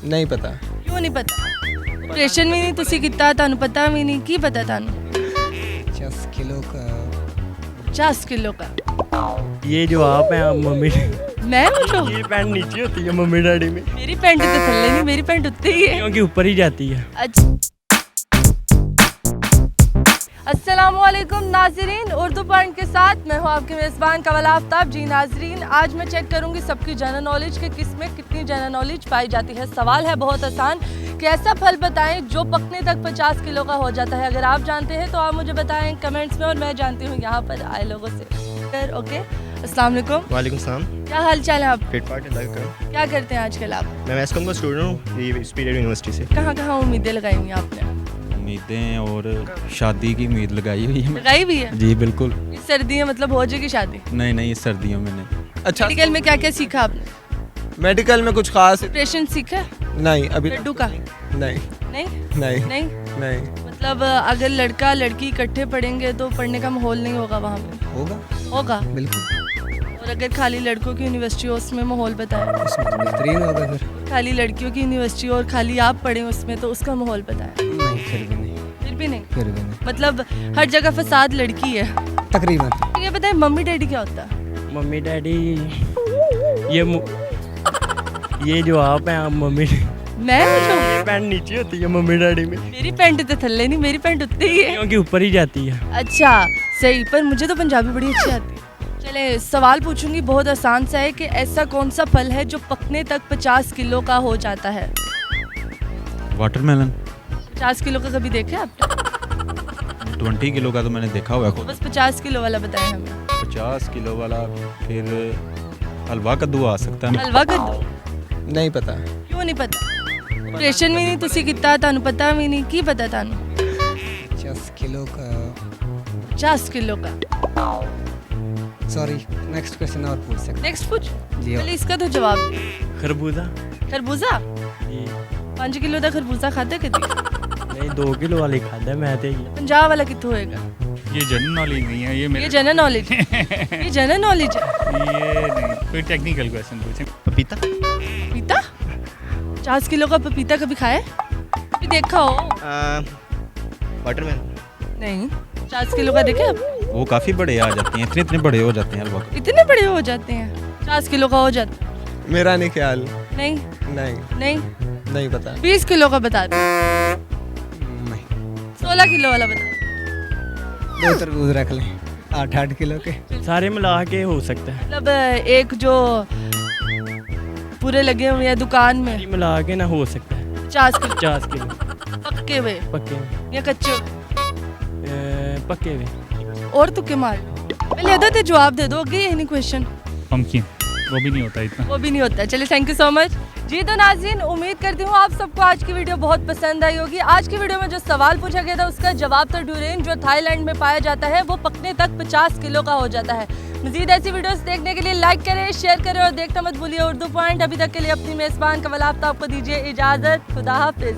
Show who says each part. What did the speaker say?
Speaker 1: नहीं पता।
Speaker 2: क्यों नहीं पता? ऑपरेशन भी नहीं तुसी कीता, ਤੁਹਾਨੂੰ पता भी नहीं, की पता ਤੁਹਾਨੂੰ?
Speaker 1: 50 किलो का।
Speaker 2: 50 किलो का।
Speaker 3: ये जो आप हैं मम्मी,
Speaker 2: मैं पूछूं?
Speaker 3: ये पैंट नीचे होती है मम्मी डैडी में,
Speaker 2: मेरी पैंट तो थल्ले नहीं, मेरी पैंट उत्ते ही है।
Speaker 3: क्योंकि ऊपर ही जाती है।
Speaker 2: अच्छा। अस्सलामुअलैकुम नाजरीन, उर्दू पॉइंट के साथ मैं हूँ आपके मेज़बान कवल आफ्ताब। जी नाजरीन, आज मैं चेक करूँगी सबकी जनरल नॉलेज के किस में कितनी जनरल नॉलेज पाई जाती है। सवाल है बहुत आसान कि ऐसा फल बताएं जो पकने तक 50 किलो का हो जाता है। अगर आप जानते हैं तो आप मुझे बताएं कमेंट्स में, और मैं जानती हूँ यहाँ पर आए लोगों से। ओके, अस्सलाम वालेकुम।
Speaker 4: वालेकुम सलाम।
Speaker 2: क्या हाल चाल है आप?
Speaker 4: फिट पार्ट करो।
Speaker 2: क्या करते हैं आजकल आप?
Speaker 4: मैं मैस्कॉम का स्टूडेंट हूँ, ये स्पीड यूनिवर्सिटी से।
Speaker 2: कहाँ कहाँ उम्मीदें लगाई हुई हैं आपने?
Speaker 5: उम्मीदें और शादी की उम्मीद लगाई हुई है।
Speaker 2: लगाई भी है?
Speaker 5: जी बिल्कुल।
Speaker 2: इस सर्दियाँ मतलब हो जाएगी शादी?
Speaker 5: नहीं नहीं, इस सर्दियों में नहीं।
Speaker 1: अच्छा,
Speaker 2: मेडिकल में क्या क्या सीखा आपने?
Speaker 1: मेडिकल में कुछ खास
Speaker 2: ऑपरेशन सीखा है?
Speaker 1: नहीं अभी।
Speaker 2: लड्डू का?
Speaker 1: नहीं
Speaker 2: नहीं
Speaker 1: नहीं
Speaker 2: नहीं।
Speaker 1: नहीं
Speaker 2: मतलब अगर लड़का लड़की इकट्ठे पढ़ेंगे तो पढ़ने का माहौल नहीं होगा वहाँ पे?
Speaker 1: होगा
Speaker 2: होगा।
Speaker 1: बिल्कुल।
Speaker 2: और अगर खाली लड़कों की यूनिवर्सिटी हो उसमें माहौल बताएं,
Speaker 1: उसमें तो बेहतरीन होगा फिर।
Speaker 2: खाली लड़कियों की यूनिवर्सिटी और खाली आप पढ़ें उसमें तो उसका माहौल बताएं।
Speaker 1: नहीं फिर भी नहीं।
Speaker 2: फिर भी नहीं?
Speaker 1: फिर भी नहीं
Speaker 2: मतलब हर जगह फसाद लड़की है।
Speaker 1: तकरीबन।
Speaker 2: ये बताएं मम्मी डैडी क्या होता है?
Speaker 3: मम्मी डैडी, ये जो आप हैं मम्मी,
Speaker 2: मैं पूछूं?
Speaker 3: ये पैंट नीचे होती है मम्मी डैडी में,
Speaker 2: मेरी पैंट तो थल्ले नहीं, मेरी पैंट उत्ते ही है।
Speaker 3: क्योंकि ऊपर ही जाती है।
Speaker 2: अच्छा सही, पर मुझे तो पंजाबी बड़ी अच्छी आती है। चले सवाल पूछूंगी, बहुत आसान सा है कि ऐसा कौन सा फल है जो पकने तक 50 किलो का हो जाता है?
Speaker 5: वाटरमेलन।
Speaker 2: 50 किलो का कभी देखा है आपने?
Speaker 5: 20 किलो का तो मैंने देखा हुआ है खुद।
Speaker 2: बस 50 किलो वाला बताएं हमें।
Speaker 5: 50 किलो वाला फिर हलवा कद्दू आ सकता है।
Speaker 2: हलवा कद्दू?
Speaker 1: नहीं पता।
Speaker 2: क्यों नहीं पता? ऑपरेशन भी नहीं तुसी कीता, ਤੁਹਾਨੂੰ पता भी नहीं, की पता ਤੁਹਾਨੂੰ?
Speaker 1: 50 किलो का।
Speaker 2: 50 किलो का।
Speaker 1: सॉरी, नेक्स्ट क्वेश्चन और पूछ सकते?
Speaker 2: नेक्स्ट पूछ।
Speaker 1: जी
Speaker 2: चलिए इसका तो जवाब दे।
Speaker 3: खरबूजा।
Speaker 2: खरबूजा?
Speaker 3: जी
Speaker 2: 5 किलो का खरबूजा खाते कदी?
Speaker 3: नहीं, 2 किलो वाले खादा मैं तो ये।
Speaker 2: 50 वाला कितों होएगा?
Speaker 6: ये जनरल नॉलेज नहीं है,
Speaker 2: ये जनरल नॉलेज है। ये जनरल नॉलेज है।
Speaker 6: ये नहीं, कोई टेक्निकल क्वेश्चन पूछें।
Speaker 4: पपीता।
Speaker 2: पपीता? 50 किलो का पपीता कभी खाया है? कभी देखा हो?
Speaker 4: वाटरमेलन।
Speaker 2: नहीं। 50 किलो का देखे आप?
Speaker 5: वो काफ़ी बड़े आ जाते हैं, इतने इतने बड़े हो जाते हैं हलवा का।
Speaker 2: इतने बड़े हो जाते हैं? 50 किलो का हो जाता है?
Speaker 1: मेरा नहीं ख्याल।
Speaker 2: नहीं
Speaker 1: नहीं
Speaker 2: नहीं।
Speaker 1: नहीं पता।
Speaker 2: 20 किलो का बता दो।
Speaker 1: नहीं।
Speaker 2: 16 किलो वाला बता दो।
Speaker 1: 2 तरबूज रख लें 8-8 किलो के।
Speaker 3: सारे मिला के हो सकता है,
Speaker 2: मतलब एक जो पूरे लगे हुए हैं दुकान में,
Speaker 3: सारी मिला के ना हो सकता है
Speaker 2: 50 किलो
Speaker 3: 50 किलो
Speaker 2: पक्के हुए
Speaker 3: पक्के में,
Speaker 2: या कच्चे हुए?
Speaker 3: पक्के में।
Speaker 2: और तुक्के मार लो। पहले अदा ते जवाब दे दो, आगे यही नहीं क्वेश्चन।
Speaker 6: पम्पकिन, वो भी नहीं होता इतना।
Speaker 2: वो भी नहीं होता। चलिए थैंक यू सो मच। जी तो नाज़रीन, उम्मीद करती हूँ आप सबको आज की वीडियो बहुत पसंद आई होगी। आज की वीडियो में जो सवाल पूछा गया था उसका जवाब था डुरेन, जो थाईलैंड में पाया जाता है, वो पकने तक 50 किलो का हो जाता है। मजीद ऐसी वीडियोस देखने के लिए लाइक करें, शेयर करें और देखना मत भूलिए उर्दू पॉइंट। अभी तक के लिए अपनी मेज़बान कवल आफ्ताब को दीजिए इजाज़त। खुदा हाफिज़।